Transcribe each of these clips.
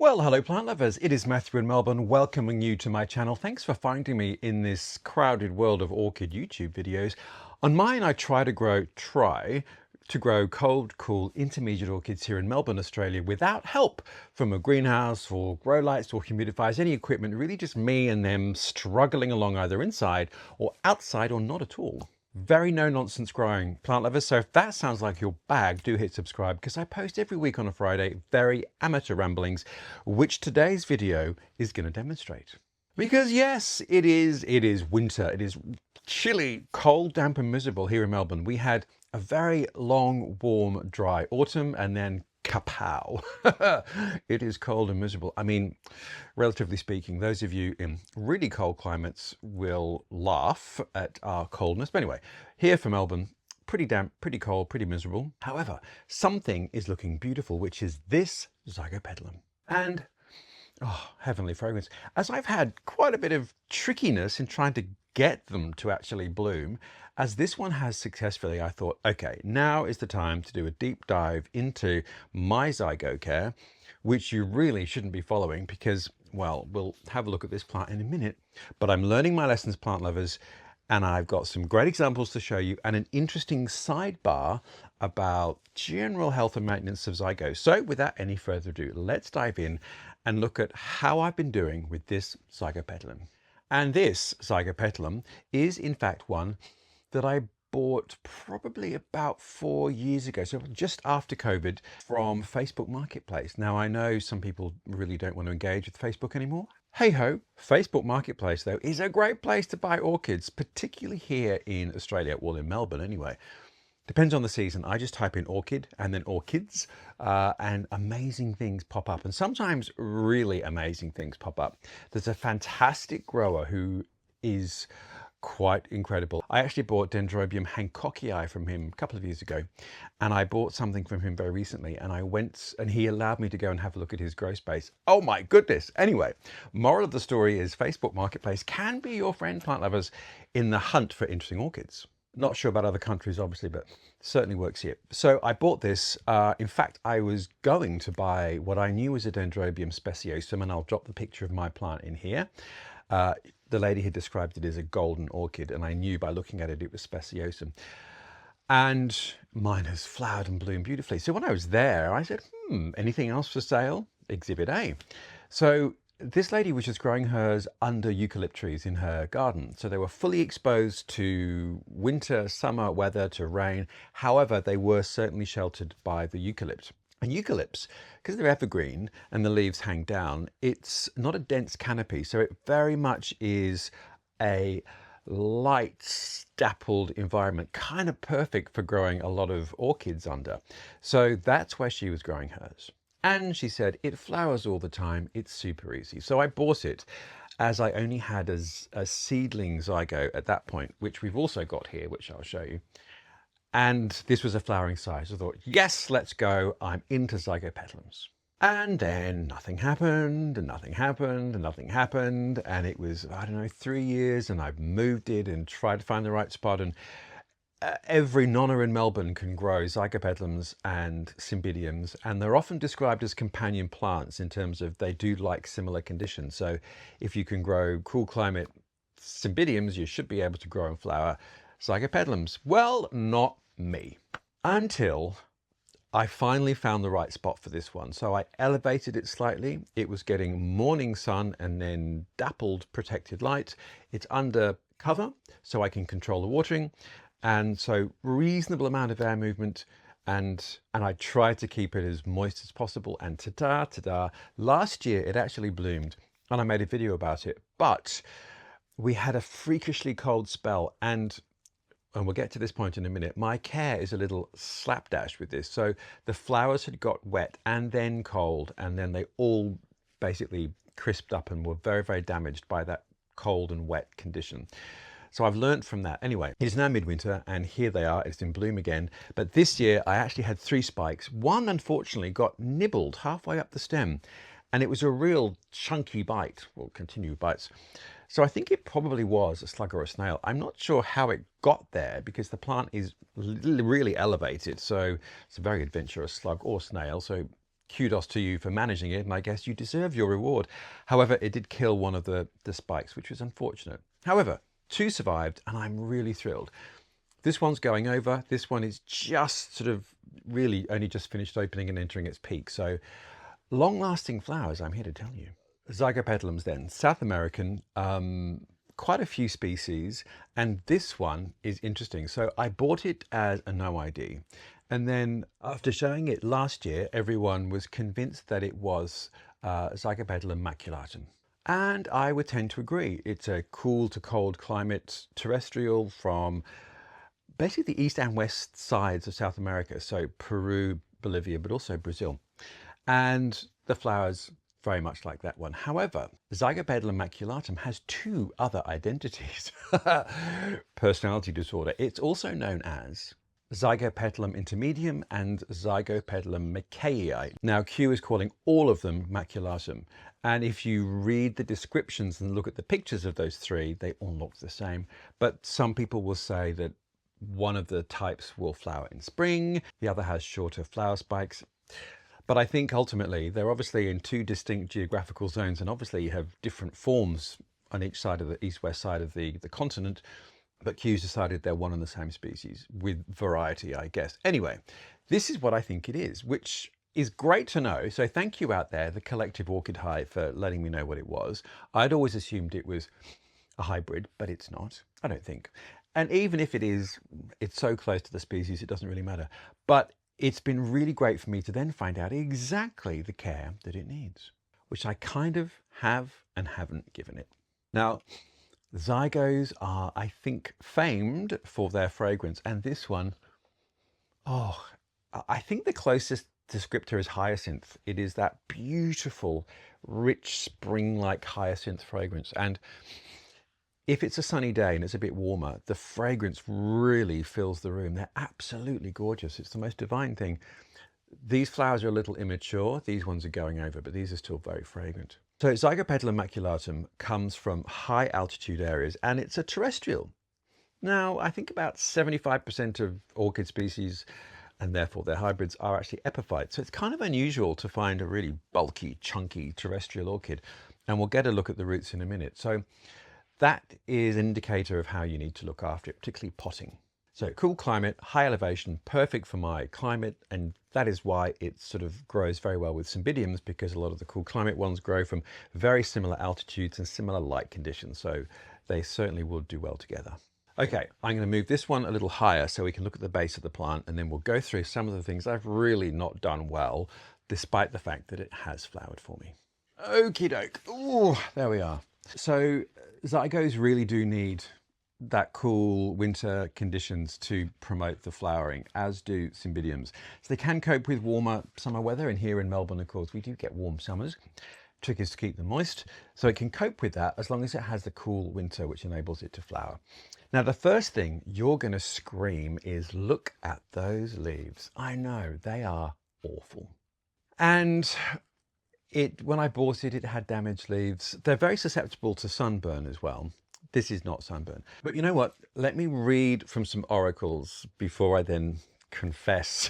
Well, hello plant lovers, it is Matthew in Melbourne welcoming you to my channel. Thanks for finding me in this crowded world of orchid YouTube videos. On mine I try to grow cold, cool, intermediate orchids here in Melbourne, Australia without help from a greenhouse or grow lights or humidifiers, any equipment, really just me and them struggling along either inside or outside or not at all. Very no nonsense growing, plant lovers. So if that sounds like your bag, do hit subscribe because I post every week on a Friday, very amateur ramblings, which today's video is going to demonstrate. Because yes, it is winter. It is chilly, cold, damp and miserable here in Melbourne. We had a very long, warm, dry autumn and then kapow. It is cold and miserable. I mean, relatively speaking, those of you in really cold climates will laugh at our coldness. But anyway, here for Melbourne, pretty damp, pretty cold, pretty miserable. However, something is looking beautiful, which is this Zygopetalum. And oh, heavenly fragrance. As I've had quite a bit of trickiness in trying to get them to actually bloom, as this one has successfully, I thought, okay, now is the time to do a deep dive into my Zygo care, which you really shouldn't be following because, well, we'll have a look at this plant in a minute, but I'm learning my lessons, plant lovers, and I've got some great examples to show you and an interesting sidebar about general health and maintenance of Zygo. So without any further ado, let's dive in and look at how I've been doing with this Zygopetalum. And this Zygopetalum is in fact one that I bought probably about 4 years ago, so just after COVID, from Facebook Marketplace. Now I know some people really don't want to engage with Facebook anymore. Hey ho, Facebook Marketplace though is a great place to buy orchids, particularly here in Australia, well in Melbourne anyway. Depends on the season. I just type in orchid and then orchids and amazing things pop up, and sometimes really amazing things pop up. There's a fantastic grower who is quite incredible. I actually bought Dendrobium Hancockii from him a couple of years ago, and I bought something from him very recently, and I went and he allowed me to go and have a look at his grow space. Oh my goodness. Anyway, moral of the story is Facebook Marketplace can be your friend, plant lovers, in the hunt for interesting orchids. Not sure about other countries, obviously, but certainly works here. So I bought this. In fact, I was going to buy what I knew was a Dendrobium speciosum, and I'll drop the picture of my plant in here. The lady had described it as a golden orchid, and I knew by looking at it, it was speciosum. And mine has flowered and bloomed beautifully. So when I was there, I said, anything else for sale? Exhibit A. So this lady was just growing hers under eucalypt trees in her garden. So they were fully exposed to winter, summer weather, to rain. However, they were certainly sheltered by the eucalypt. And eucalypts, because they're evergreen and the leaves hang down, it's not a dense canopy. So it very much is a light, dappled environment, kind of perfect for growing a lot of orchids under. So that's where she was growing hers. And she said, it flowers all the time. It's super easy. So I bought it as I only had a seedling Zygo at that point, which we've also got here, which I'll show you. And this was a flowering size. I thought, yes, let's go. I'm into Zygopetalums. And then nothing happened, and nothing happened, and nothing happened. And it was, I don't know, 3 years, and I've moved it and tried to find the right spot. And every nonna in Melbourne can grow Zygopetalums and Cymbidiums, and they're often described as companion plants in terms of they do like similar conditions. So if you can grow cool climate Cymbidiums, you should be able to grow and flower Zygopetalums. Well, not me. Until I finally found the right spot for this one. So I elevated it slightly. It was getting morning sun and then dappled protected light. It's under cover, so I can control the watering. And so reasonable amount of air movement, and I tried to keep it as moist as possible. And ta-da, last year it actually bloomed, and I made a video about it, but we had a freakishly cold spell, and we'll get to this point in a minute. My care is a little slapdash with this. So the flowers had got wet and then cold, and then they all basically crisped up and were very, very damaged by that cold and wet condition. So I've learned from that. Anyway, it is now midwinter and here they are, it's in bloom again. But this year I actually had 3 spikes. One unfortunately got nibbled halfway up the stem, and it was a real chunky bite, well, continued bites. So I think it probably was a slug or a snail. I'm not sure how it got there because the plant is really elevated. So it's a very adventurous slug or snail. So kudos to you for managing it, and I guess you deserve your reward. However, it did kill one of the spikes, which was unfortunate. However, 2 survived, and I'm really thrilled. This one's going over. This one is just sort of really only just finished opening and entering its peak. So long-lasting flowers, I'm here to tell you. Zygopetalums then, South American, quite a few species, and this one is interesting. So I bought it as a no ID, and then after showing it last year, everyone was convinced that it was Zygopetalum maculatum. And I would tend to agree. It's a cool to cold climate terrestrial from basically the east and west sides of South America, so Peru, Bolivia, but also Brazil. And the flowers very much like that one. However, Zygopetalum maculatum has 2 other identities. Personality disorder. It's also known as Zygopetalum intermedium and Zygopetalum mackayi. Now, Q is calling all of them maculatum. And if you read the descriptions and look at the pictures of those 3, they all look the same. But some people will say that one of the types will flower in spring, the other has shorter flower spikes. But I think ultimately they're obviously in 2 distinct geographical zones, and obviously you have different forms on each side of the east-west side of the continent. But Q's decided they're one and the same species with variety, I guess. Anyway, this is what I think it is, which is great to know. So thank you out there, the Collective Orchid Hive, for letting me know what it was. I'd always assumed it was a hybrid, but it's not, I don't think. And even if it is, it's so close to the species, it doesn't really matter. But it's been really great for me to then find out exactly the care that it needs, which I kind of have and haven't given it. Now, Zygos are, I think, famed for their fragrance. And this one, oh, I think the closest descriptor is hyacinth. It is that beautiful, rich, spring-like hyacinth fragrance. And if it's a sunny day and it's a bit warmer, the fragrance really fills the room. They're absolutely gorgeous. It's the most divine thing. These flowers are a little immature. These ones are going over, but these are still very fragrant. So Zygopetalum maculatum comes from high altitude areas, and it's a terrestrial. Now, I think about 75% of orchid species, and therefore their hybrids, are actually epiphytes. So it's kind of unusual to find a really bulky, chunky terrestrial orchid. And we'll get a look at the roots in a minute. So that is an indicator of how you need to look after it, particularly potting. So cool climate, high elevation, perfect for my climate, and that is why it sort of grows very well with cymbidiums, because a lot of the cool climate ones grow from very similar altitudes and similar light conditions, so they certainly will do well together. Okay, I'm going to move this one a little higher so we can look at the base of the plant, and then we'll go through some of the things I've really not done well, despite the fact that it has flowered for me. Okie doke. Ooh, there we are. So Zygos really do need that cool winter conditions to promote the flowering, as do cymbidiums. So they can cope with warmer summer weather, and here in Melbourne, of course, we do get warm summers. Trick is to keep them moist, so it can cope with that as long as it has the cool winter, which enables it to flower. Now, the first thing you're going to scream is, look at those leaves. I know, they are awful. And when I bought it, it had damaged leaves. They're very susceptible to sunburn as well. This is not sunburn. But you know what? Let me read from some oracles before I then confess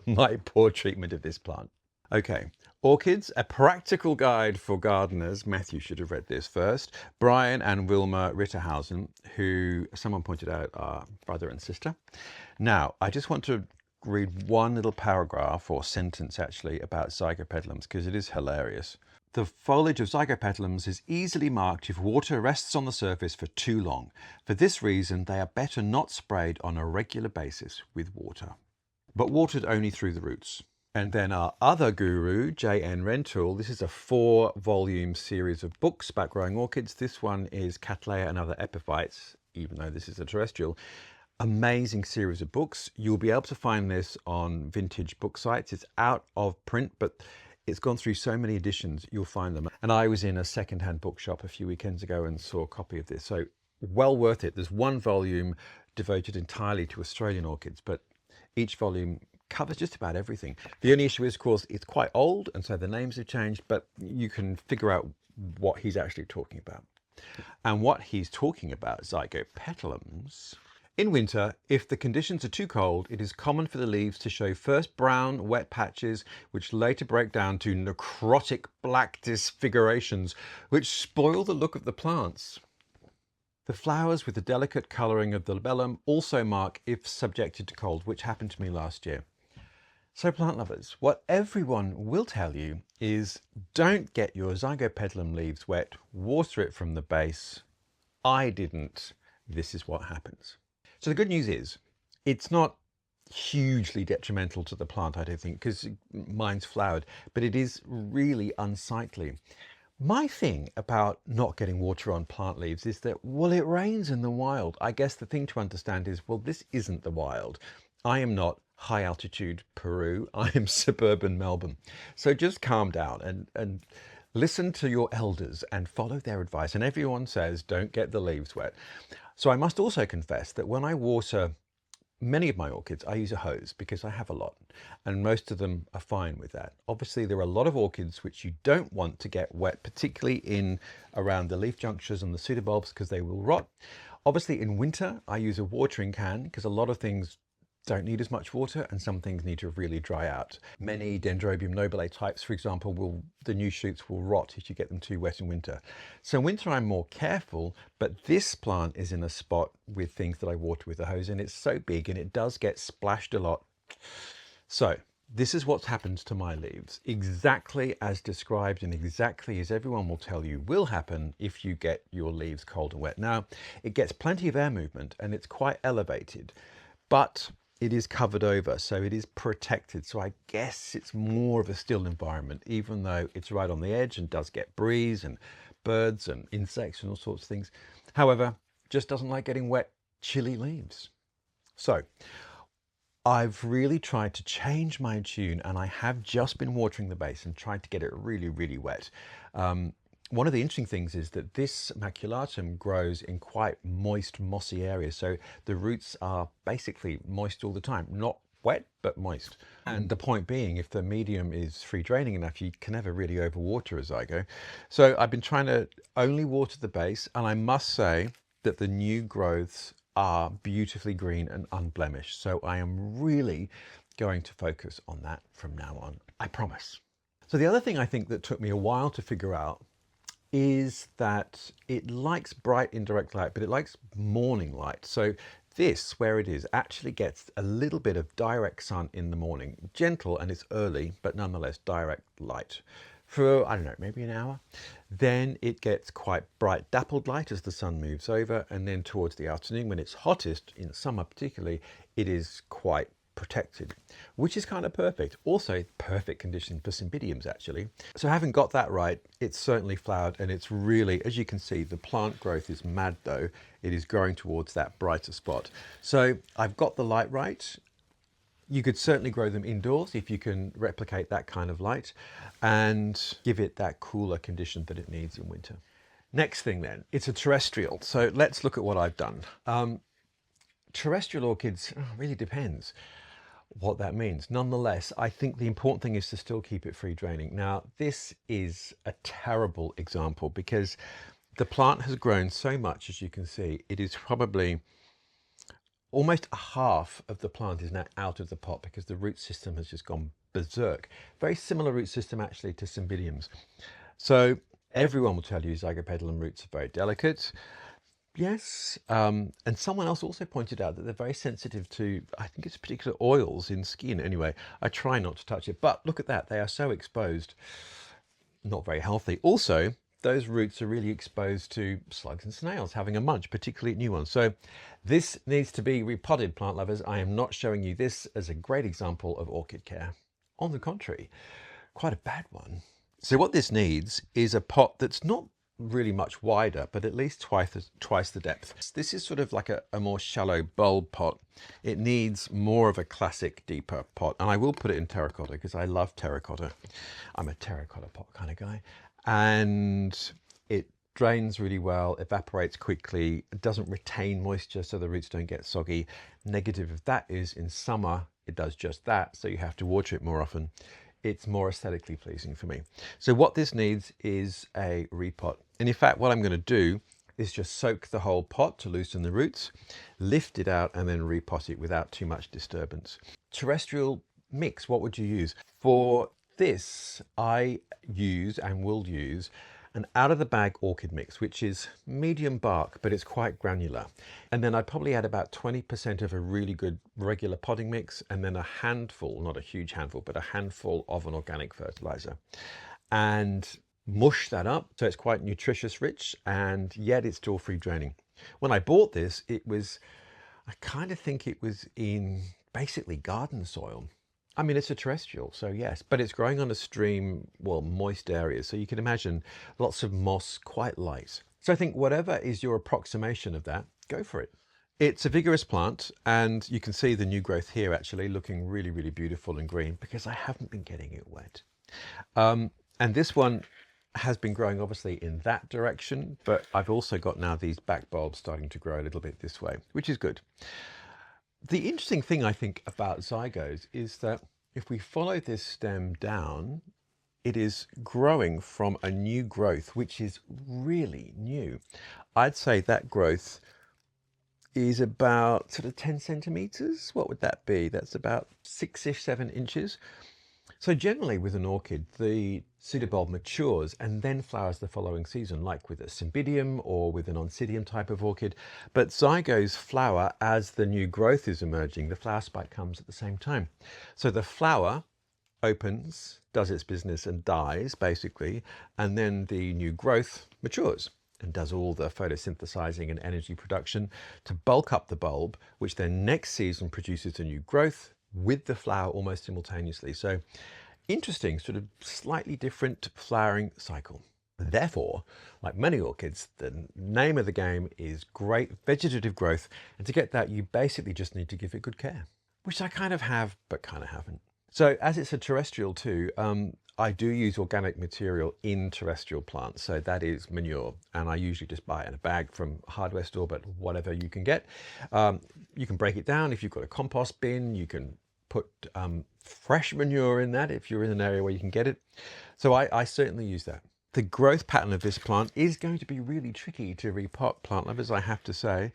my poor treatment of this plant. Okay. Orchids, a practical guide for gardeners. Matthew should have read this first. Brian and Wilma Ritterhausen, who someone pointed out are brother and sister. Now, I just want to read one little paragraph, or sentence actually, about Zygopetalums, because it is hilarious. The foliage of Zygopetalums is easily marked if water rests on the surface for too long. For this reason, they are better not sprayed on a regular basis with water, but watered only through the roots. And then our other guru, J.N. Rentoul, this is a 4-volume series of books about growing orchids. This one is Cattleya and Other Epiphytes, even though this is a terrestrial. Amazing series of books. You'll be able to find this on vintage book sites. It's out of print, but it's gone through so many editions, you'll find them. And I was in a secondhand bookshop a few weekends ago and saw a copy of this. So well worth it. There's one volume devoted entirely to Australian orchids, but each volume covers just about everything. The only issue is, of course, it's quite old, and so the names have changed, but you can figure out what he's actually talking about. And what he's talking about, Zygopetalums, In winter, if the conditions are too cold, it is common for the leaves to show first brown, wet patches, which later break down to necrotic black disfigurations, which spoil the look of the plants. The flowers with the delicate colouring of the labellum also mark if subjected to cold, which happened to me last year. So plant lovers, what everyone will tell you is don't get your Zygopetalum leaves wet, water it from the base. I didn't. This is what happens. So the good news is it's not hugely detrimental to the plant, I don't think, because mine's flowered, but it is really unsightly. My thing about not getting water on plant leaves is that, well, it rains in the wild. I guess the thing to understand is, well, this isn't the wild. I am not high altitude Peru. I am suburban Melbourne. So just calm down and listen to your elders and follow their advice. And everyone says, don't get the leaves wet. So I must also confess that when I water many of my orchids, I use a hose because I have a lot, and most of them are fine with that. Obviously, there are a lot of orchids which you don't want to get wet, particularly in around the leaf junctures and the pseudobulbs, because they will rot. Obviously, in winter, I use a watering can because a lot of things don't need as much water and some things need to really dry out. Many Dendrobium nobile types, for example, the new shoots will rot if you get them too wet in winter. So in winter I'm more careful, but this plant is in a spot with things that I water with a hose, and it's so big and it does get splashed a lot. So this is what's happened to my leaves, exactly as described and exactly as everyone will tell you will happen if you get your leaves cold and wet. Now, it gets plenty of air movement and it's quite elevated, but it is covered over, so it is protected. So I guess it's more of a still environment, even though it's right on the edge and does get breeze and birds and insects and all sorts of things. However, just doesn't like getting wet, chilly leaves. So I've really tried to change my tune, and I have just been watering the base and tried to get it really, really wet. One of the interesting things is that this maculatum grows in quite moist, mossy areas. So the roots are basically moist all the time, not wet, but moist. And the point being, if the medium is free draining enough, you can never really overwater a zygo. So I've been trying to only water the base, and I must say that the new growths are beautifully green and unblemished. So I am really going to focus on that from now on, I promise. So the other thing I think that took me a while to figure out is that it likes bright indirect light, but it likes morning light. So this, where it is, actually gets a little bit of direct sun in the morning. Gentle, and it's early, but nonetheless direct light for, I don't know, maybe an hour. Then it gets quite bright dappled light as the sun moves over, and then towards the afternoon, when it's hottest, in summer particularly, it is quite protected, which is kind of perfect. Also perfect condition for cymbidiums, actually. So having got that right, it's certainly flowered, and it's really, as you can see, the plant growth is mad though. It is growing towards that brighter spot. So I've got the light right. You could certainly grow them indoors if you can replicate that kind of light and give it that cooler condition that it needs in winter. Next thing then, it's a terrestrial. So let's look at what I've done. Terrestrial orchids, really depends what that means. Nonetheless, I think the important thing is to still keep it free draining. Now, this is a terrible example because the plant has grown so much, as you can see. It is probably almost a half of the plant is now out of the pot because the root system has just gone berserk. Very similar root system actually to cymbidiums. So everyone will tell you Zygopetalum roots are very delicate. Yes, and someone else also pointed out that they're very sensitive to, I think it's particular oils in skin. Anyway, I try not to touch it, but look at that. They are so exposed, not very healthy. Also, those roots are really exposed to slugs and snails having a munch, particularly new ones. So this needs to be repotted, plant lovers. I am not showing you this as a great example of orchid care. On the contrary, quite a bad one. So what this needs is a pot that's not really much wider, but at least twice the depth. This is sort of like a more shallow bulb pot. It needs more of a classic deeper pot, and I will put it in terracotta because I love terracotta. I'm a terracotta pot kind of guy, and it drains really well, evaporates quickly, it doesn't retain moisture so the roots don't get soggy. Negative of that is in summer it does just that, so you have to water it more often. It's more aesthetically pleasing for me. So what this needs is a repot. And in fact, what I'm going to do is just soak the whole pot to loosen the roots, lift it out and then repot it without too much disturbance. Terrestrial mix, what would you use? For this, I use and will use an out-of-the-bag orchid mix, which is medium bark, but it's quite granular. And then I'd probably add about 20% of a really good regular potting mix, and then a handful, not a huge handful, but a handful of an organic fertilizer. And mush that up so it's quite nutritious rich, and yet it's still free draining. When I bought this, I kind of think it was in basically garden soil. I mean, it's a terrestrial, so yes, but it's growing on a stream, well, moist areas. So you can imagine lots of moss, quite light. So I think whatever is your approximation of that, go for it. It's a vigorous plant, and you can see the new growth here actually looking really, really beautiful and green because I haven't been getting it wet. And this one has been growing obviously in that direction, but I've also got now these back bulbs starting to grow a little bit this way, which is good. The interesting thing I think about zygos is that if we follow this stem down, it is growing from a new growth, which is really new. I'd say that growth is about sort of 10 centimeters. What would that be? That's about 6-ish, 7 inches. So generally with an orchid, the pseudobulb matures and then flowers the following season, like with a cymbidium or with an oncidium type of orchid. But zygos flower as the new growth is emerging. The flower spike comes at the same time. So the flower opens, does its business and dies basically, and then the new growth matures and does all the photosynthesizing and energy production to bulk up the bulb, which then next season produces a new growth with the flower almost simultaneously. So interesting, sort of slightly different flowering cycle. Therefore, like many orchids, the name of the game is great vegetative growth. And to get that, you basically just need to give it good care, which I kind of have, but kind of haven't. So as it's a terrestrial too, I do use organic material in terrestrial plants. So that is manure. And I usually just buy it in a bag from a hardware store, but whatever you can get. You can break it down. If you've got a compost bin, you can put fresh manure in that if you're in an area where you can get it. So I certainly use that. The growth pattern of this plant is going to be really tricky to repot, plant lovers, I have to say.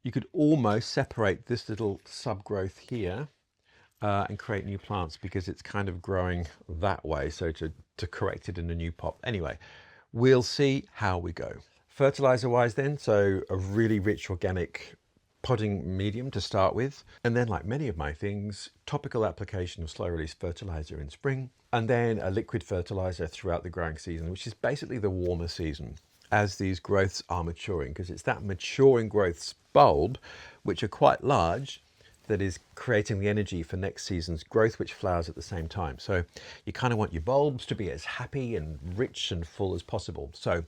You could almost separate this little subgrowth here and create new plants because it's kind of growing that way. So to correct it in a new pot. Anyway, we'll see how we go. Fertilizer wise then, so a really rich organic potting medium to start with, and then like many of my things, topical application of slow release fertilizer in spring, and then a liquid fertilizer throughout the growing season, which is basically the warmer season as these growths are maturing, because it's that maturing growth's bulb, which are quite large, that is creating the energy for next season's growth, which flowers at the same time. So you kind of want your bulbs to be as happy and rich and full as possible. So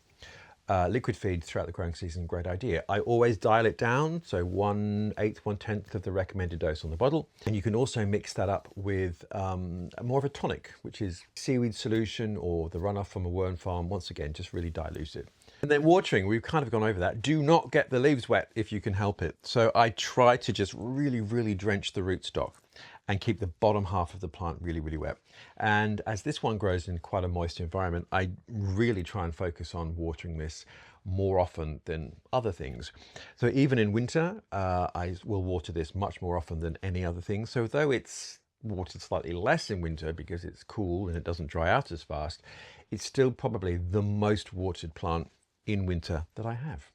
liquid feed throughout the growing season, great idea. I always dial it down, so 1/8, 1/10 of the recommended dose on the bottle. And you can also mix that up with more of a tonic, which is seaweed solution or the runoff from a worm farm. Once again, just really dilute it. And then watering, we've kind of gone over that. Do not get the leaves wet if you can help it. So I try to just really, really drench the rootstock and keep the bottom half of the plant really, really wet. And as this one grows in quite a moist environment, I really try and focus on watering this more often than other things. So even in winter, I will water this much more often than any other thing. So though it's watered slightly less in winter because it's cool and it doesn't dry out as fast, it's still probably the most watered plant in winter that I have.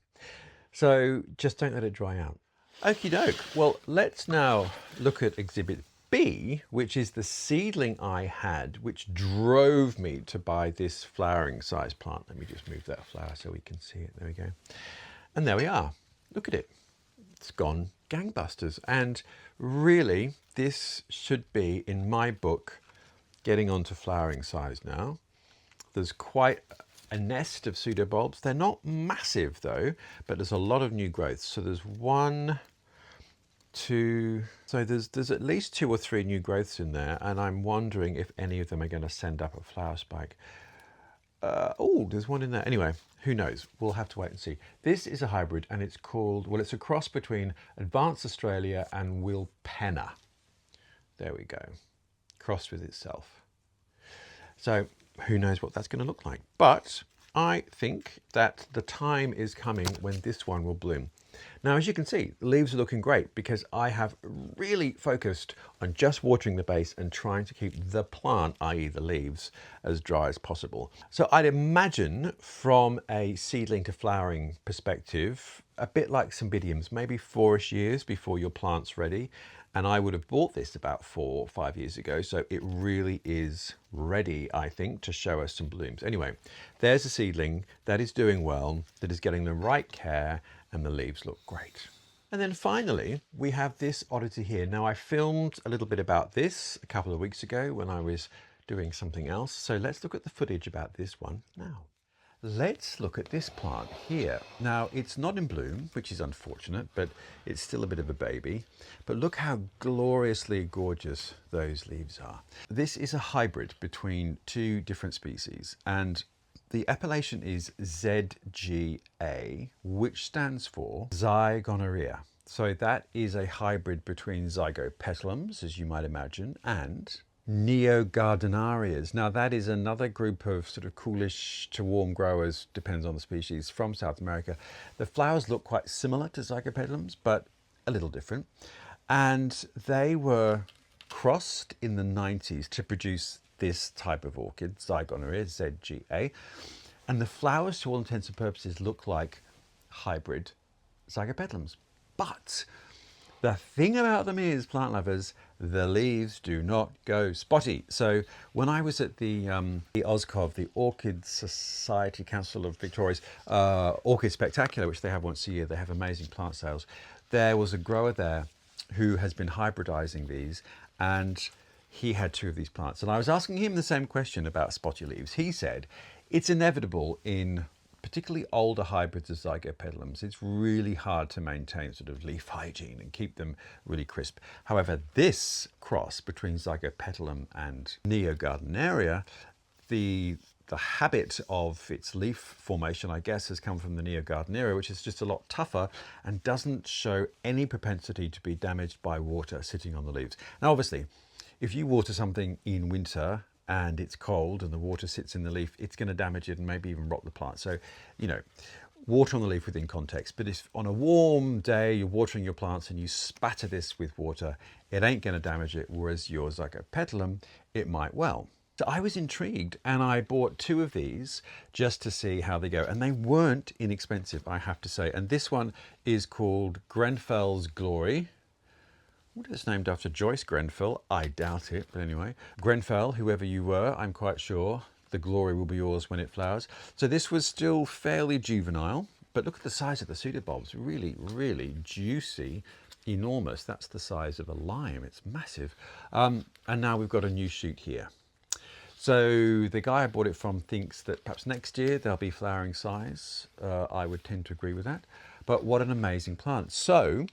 So just don't let it dry out. Okie doke. Well, let's now look at exhibit B, which is the seedling I had, which drove me to buy this flowering size plant. Let me just move that flower so we can see it. There we go. And there we are. Look at it. It's gone gangbusters. And really, this should be, in my book, getting onto flowering size now. There's quite a nest of pseudobulbs. They're not massive though, but there's a lot of new growths. So there's 1, 2, so there's at least 2 or 3 new growths in there, and I'm wondering if any of them are going to send up a flower spike. Oh, there's one in there. Anyway, who knows? We'll have to wait and see. This is a hybrid, and it's called, well, it's a cross between Advanced Australia and Wilpena. There we go. Crossed with itself. So who knows what that's going to look like. But I think that the time is coming when this one will bloom. Now, as you can see, the leaves are looking great because I have really focused on just watering the base and trying to keep the plant, i.e. the leaves, as dry as possible. So I'd imagine from a seedling to flowering perspective, a bit like Cymbidiums, maybe 4-ish years before your plant's ready. And I would have bought this about 4 or 5 years ago, so it really is ready, I think, to show us some blooms. Anyway, there's a seedling that is doing well, that is getting the right care, and the leaves look great. And then finally, we have this oddity here. Now, I filmed a little bit about this a couple of weeks ago when I was doing something else, so let's look at the footage about this one now. Let's look at this plant here. Now, it's not in bloom, which is unfortunate, but it's still a bit of a baby. But look how gloriously gorgeous those leaves are. This is a hybrid between 2 different species, and the appellation is ZGA, which stands for Zygoneria. So that is a hybrid between Zygopetalums, as you might imagine, and Neogardnerias. Now that is another group of sort of coolish to warm growers, depends on the species, from South America. The flowers look quite similar to Zygopetalums, but a little different. And they were crossed in the 90s to produce this type of orchid, Zygoneria, ZGA. And the flowers, to all intents and purposes, look like hybrid Zygopetalums. But the thing about them is, plant lovers, the leaves do not go spotty. So when I was at the OSCOV, the Orchid Society Council of Victoria's Orchid Spectacular, which they have once a year, they have amazing plant sales. There was a grower there who has been hybridizing these, and he had 2 of these plants. And I was asking him the same question about spotty leaves. He said, it's inevitable in particularly older hybrids of Zygopetalums. It's really hard to maintain sort of leaf hygiene and keep them really crisp. However, this cross between Zygopetalum and Neogardneria, the habit of its leaf formation, I guess, has come from the Neogardneria, which is just a lot tougher and doesn't show any propensity to be damaged by water sitting on the leaves. Now, obviously, if you water something in winter and it's cold and the water sits in the leaf, it's going to damage it and maybe even rot the plant. So, you know, water on the leaf within context. But if on a warm day you're watering your plants and you spatter this with water, it ain't going to damage it, whereas your Zygopetalum, it might well. So I was intrigued and I bought 2 of these just to see how they go. And they weren't inexpensive, I have to say. And this one is called Grenfell's Glory. What is it named after? Joyce Grenfell? I doubt it, but anyway. Grenfell, whoever you were, I'm quite sure the glory will be yours when it flowers. So this was still fairly juvenile, but look at the size of the pseudobulbs. Really, really juicy, enormous. That's the size of a lime. It's massive. And now we've got a new shoot here. So the guy I bought it from thinks that perhaps next year there'll be flowering size. I would tend to agree with that. But what an amazing plant. So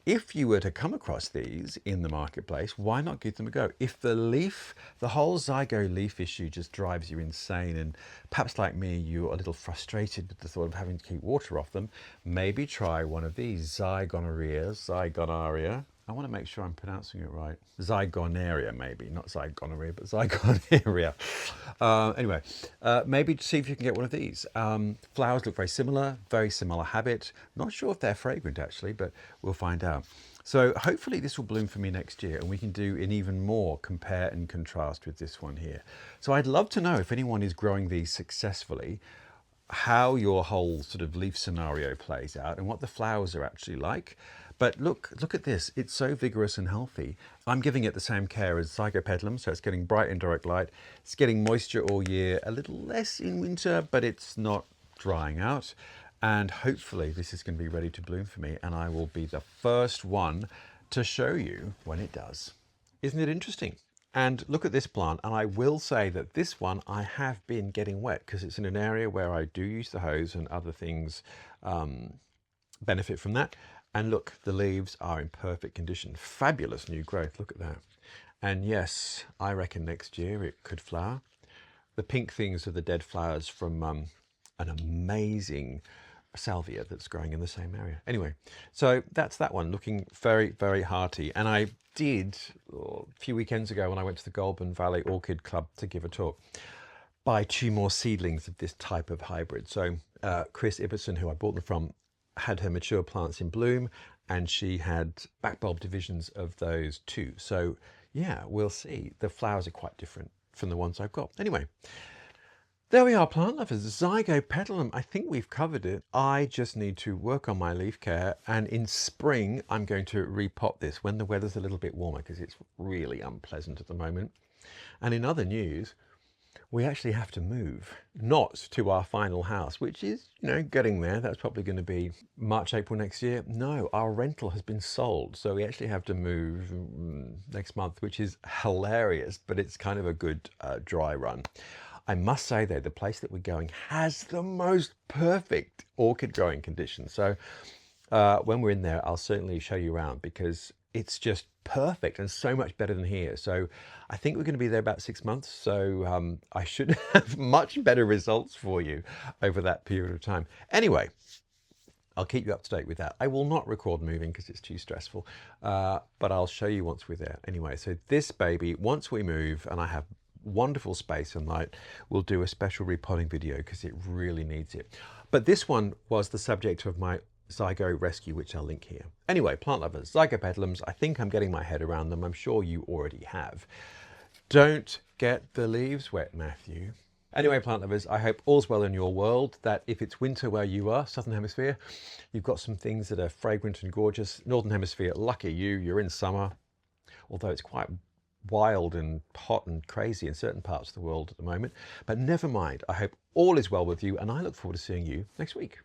if you were to come across these in the marketplace, why not give them a go? If the leaf, the whole zygo leaf issue just drives you insane, and perhaps like me, you're a little frustrated with the thought of having to keep water off them, maybe try one of these Zygoneria. I want to make sure I'm pronouncing it right. Zygoneria, maybe, not Zygoneria, but Zygoneria. Anyway, maybe see if you can get one of these. Flowers look very similar habit. Not sure if they're fragrant actually, but we'll find out. So hopefully this will bloom for me next year and we can do an even more compare and contrast with this one here. So I'd love to know if anyone is growing these successfully, how your whole sort of leaf scenario plays out and what the flowers are actually like. But look at this. It's so vigorous and healthy. I'm giving it the same care as Zygopetalum, so it's getting bright and direct light. It's getting moisture all year, a little less in winter, but it's not drying out. And hopefully this is going to be ready to bloom for me, and I will be the first one to show you when it does. Isn't it interesting? And look at this plant, and I will say that this one I have been getting wet because it's in an area where I do use the hose and other things benefit from that. And look, the leaves are in perfect condition. Fabulous new growth, look at that. And yes, I reckon next year it could flower. The pink things are the dead flowers from an amazing salvia that's growing in the same area. Anyway, so that's that one, looking very, very hearty. And I did, a few weekends ago when I went to the Goulburn Valley Orchid Club to give a talk, buy 2 more seedlings of this type of hybrid. So Chris Ibbotson, who I bought them from, had her mature plants in bloom, and she had back bulb divisions of those too. So yeah, we'll see. The flowers are quite different from the ones I've got. Anyway, there we are, plant lovers. Zygopetalum, I think we've covered it. I just need to work on my leaf care, and in spring I'm going to repot this when the weather's a little bit warmer, because it's really unpleasant at the moment. And in other news, we actually have to move, not to our final house, which is, getting there. That's probably going to be March, April next year. No, our rental has been sold. So we actually have to move next month, which is hilarious, but it's kind of a good dry run. I must say though, the place that we're going has the most perfect orchid growing conditions. So when we're in there, I'll certainly show you around, because it's just perfect and so much better than here. So I think we're going to be there about 6 months. So I should have much better results for you over that period of time. Anyway, I'll keep you up to date with that. I will not record moving because it's too stressful, but I'll show you once we're there. Anyway, so this baby, once we move and I have wonderful space and light, we'll do a special repotting video because it really needs it. But this one was the subject of my Zygo rescue, which I'll link here. Anyway, plant lovers, Zygopetalums, I think I'm getting my head around them. I'm sure you already have. Don't get the leaves wet, Matthew. Anyway, plant lovers, I hope all's well in your world, that if it's winter where you are, Southern Hemisphere, you've got some things that are fragrant and gorgeous. Northern Hemisphere, lucky you, you're in summer, although it's quite wild and hot and crazy in certain parts of the world at the moment. But never mind, I hope all is well with you, and I look forward to seeing you next week.